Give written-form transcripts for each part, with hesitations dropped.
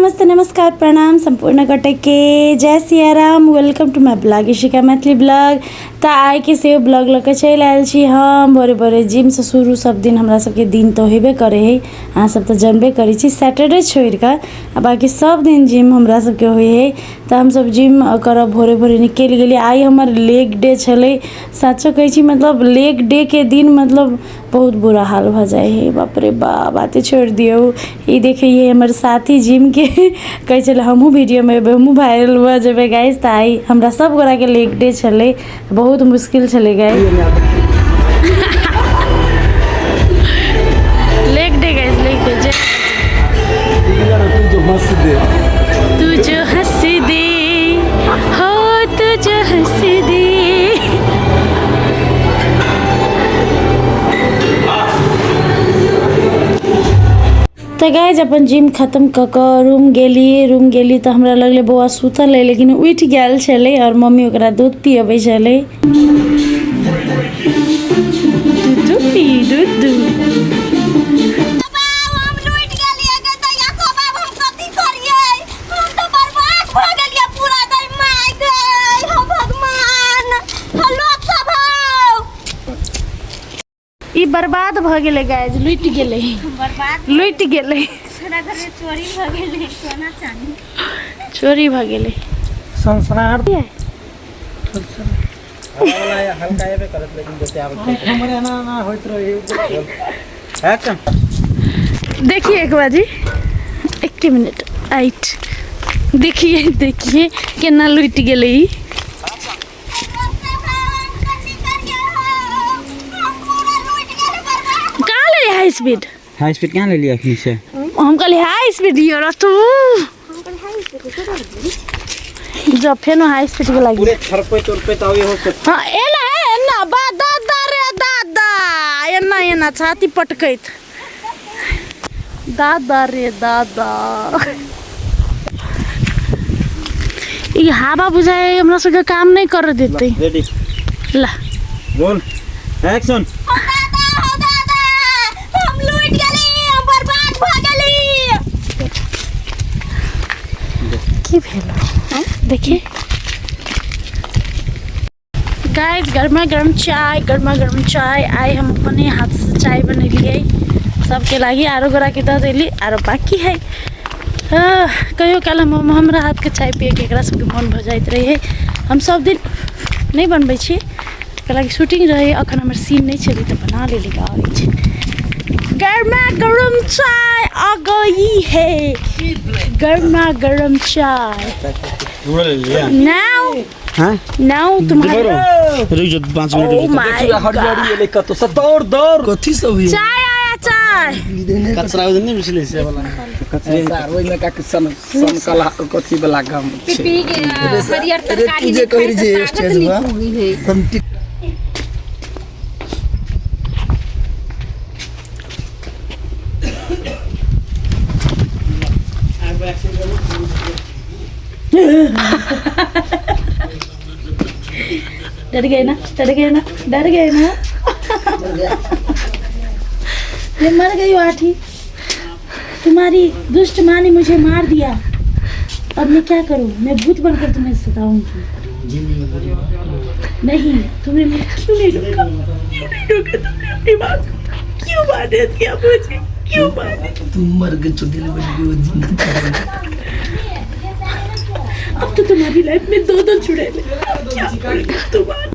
नमस्ते नमस्कार प्रणाम संपूर्ण कटके जय Siyaram. Welcome to my blog Ishika Maithili blog. तो आइ के से ब्लॉग लग चल आयल छी हम भोरे भोरे जिम से शुरू सब दिन हमरा सबके दिन तो हेबे करे है। अहाँ सब तो जानबे करै छी सैटरडे छोड़ के बाकी सब दिन जिम हमरा सबके होय है। तो हम सब जिम करब भोरे भोरे निकल गेली। आई हमर लेग डे छले। सचो कहै छी मतलब लेग डे के दिन मतलब बहुत बुरा हाल भ जाए है। बाप रे बाप बातें छोड़ दियो। ये देखिए हमर साथी जिम के कहे चले हमहू वीडियो में हमहू वायरल हुआ जब गाइस। तो आई हमरा सब गोरा के लेग डे छले बहुत मुश्किल छले guys. Leg day guys leg day तू जो हंस दे हो तू जो हंस दे। तो गाइज अपन जिम खत्म क रूम गेली तो हमरा लगले बौआ सुतल है लेकिन उठ गया छले और मम्मी ओकरा दूध पियाबे छले। ई बर्बाद भ गेले गाइज लुट गेले लुट गेले सारा घर में चोरी भ गेले सोना चांदी चोरी भ गेले संस्कार वाला हल्का ये पे करत लेकिन जैसे आप हमरे ना होइत रही एक्शन। देखिए एक बाजी एक मिनट आइट देखिए केना लुट गेले ई। हाई स्पीड क्या ले लिया अखनी से हम कहली हाई स्पीड लियो र तू जब फेन हाई स्पीड के लागि पूरे थरपे तोरपे तावे हो सकता। हां एना बा दादा रे दादा एना छाती पटकैत दादा रे दादा। ई हवा बुझाए हमरा सबके काम नहीं कर देते। रेडी ला रोल एक्शन। देखिए गाइस गर्मा गर्म चाय आई हम अपने हाथ से चाय बनलिए सबके लगी आरो गोरा के दे दिली आरो बाकी है कहियो काल हमरा हाथ के चाय पिए के एकरा सबके मन भ जाइत रही है। हम सब दिन नहीं बनबै छी कला शूटिंग रहे अखन हमर सीन नहीं चली तो बना लेली गाड़ी। गर्मा गर्म चाय आ गई है गर्मा गर्म चाय। नाउ तुम्हारा रुक जा 5 मिनट Oh my हरियारी ये लेका तो दौड़ कथि सब है चाय आया चाय कचरा उधर नहीं मिसले से वाला कचरा ओइ में का सन कला कथि वाला काम पी के हरियर तरकारी तुझे कहि जे स्टेज हुआ संति डर गए ना ये मर गई आठी तुम्हारी दुष्ट माँ ने मुझे मार दिया। अब मैं क्या करूं मैं भूत बनकर तुम्हें सताऊंगी। नहीं तुमने मुझे क्यों नहीं रोका तुमने अपनी माँ को क्यों मार दिया मुझे क्यों मार तुम मर गए चुड़ैल बन गई वो जिंदा। अब तो तुम्हारी लाइफ में दो चुड़ैल क्या तुम्हारी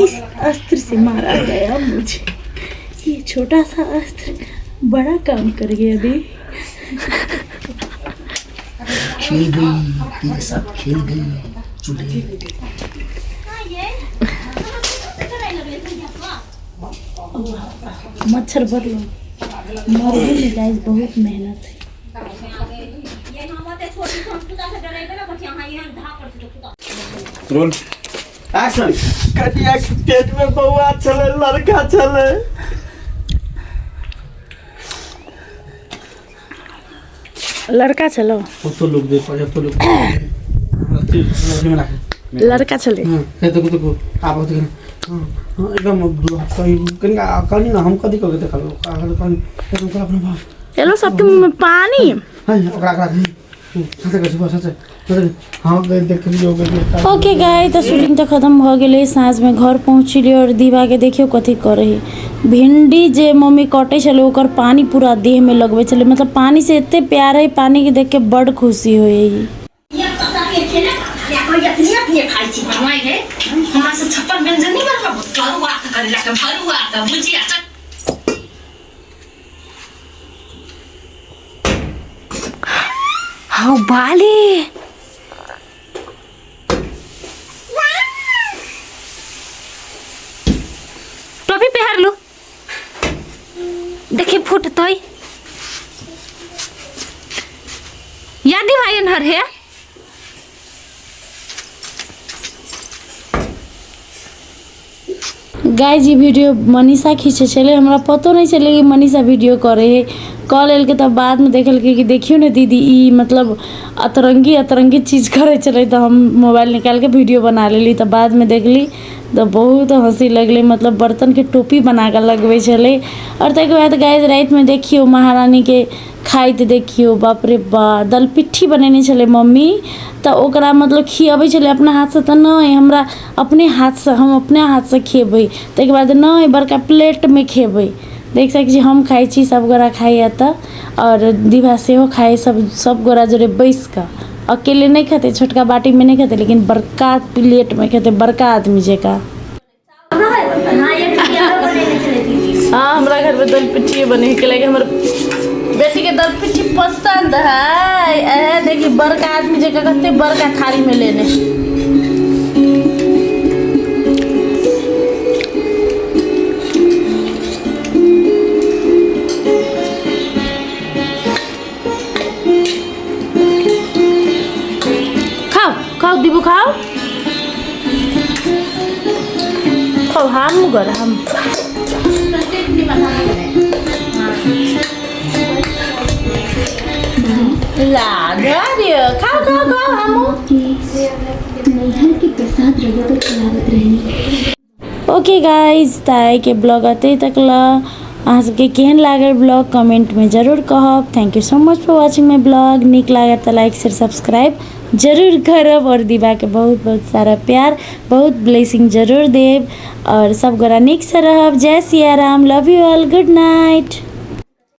इस अस्त्र से मारा गया मुझे। ये छोटा सा अस्त्र बड़ा काम कर गया अभी। खेल गई तेरे साथ खेल गई चुड़ैल। मच्छर भर लो मरने में गाइस बहुत मेहनत है। Roll action. कटिया के पेट में बौआ चले लड़का चले लड़का चलो तो लोग दे पाए तो लोग लड़का चले तो आप हां एकदम सही कनिका कनी ना हम कथी कके देखल कनी एकदम अपना भाव ये लो सबके मुंह में पानी। हां ओकरा साथे के सुबह साथे हाँ देख लियो ओके गाय तो शूटिंग तो खत्म हो गए साँझ में घर पहुँचली और दीवा के देखियो कथी करे भिंडी जे मम्मी कटे चले ओकर पानी पूरा देह में लगवे चले मतलब पानी से इतने प्यार है पानी के देख के बड़ खुशी हुई। हाँ बाली टोपी पहन लो देखिए फुट तो यादी भाई नहर है गाय जी वीडियो मनीषा खींचे चले हमरा पतो नहीं चले कि मनीषा वीडियो करे है कॉल एल के तब बाद में देखल के कि देखियो ना दीदी ई मतलब अतरंगी चीज़ करे चले तो हम मोबाइल निकाल के वीडियो बना लेली तब बाद में देखली तो बहुत हंसी लगले मतलब बर्तन के टोपी बना कर लगवे चले और तक बाद गाय रात में देखियो महारानी के खाइत देखियो बाप रे बा दल पिट्ठी बनेने चले मम्मी तो ओकरा मतलब खियाबै चले अपना हाथ से तो नहीं हमरा अपने हाथ से हम अपने हाथ से खेबै तक बाद नहीं बड़का प्लेट में खेबै देख सकै हम खाई छी सब गोरा खाइए तो और दीवा से हो खाए सब गोरा जोड़े बैस का अकेले नहीं खाते छोटका बाटी में नहीं खाते लेकिन बड़का प्लेट में खाते बड़का आदमी जैका। हाँ हमारा घर में दल पिट्ठी बने के लगे हमारे बेटी के दल पिट्ठी पसंद है देखिए बड़का आदमी जैका कहते बड़का थाली में लेने खाओ दीबू खाओ खाओ हम गर हम खाओ खाओ खाओ हम ओके गाइज ताई के ब्लॉग आते तक ला अहाँ सबके केहन लागल ब्लॉग कमेंट में जरूर कहब। Thank you so much for watching my blog. निक लागे तो लाइक शेयर सब्सक्राइब जरूर करब और दीवा के बहुत बहुत सारा प्यार बहुत ब्लेसिंग जरूर देव और सब गोरा निक से रहब। जय Siya Ram love you all good night.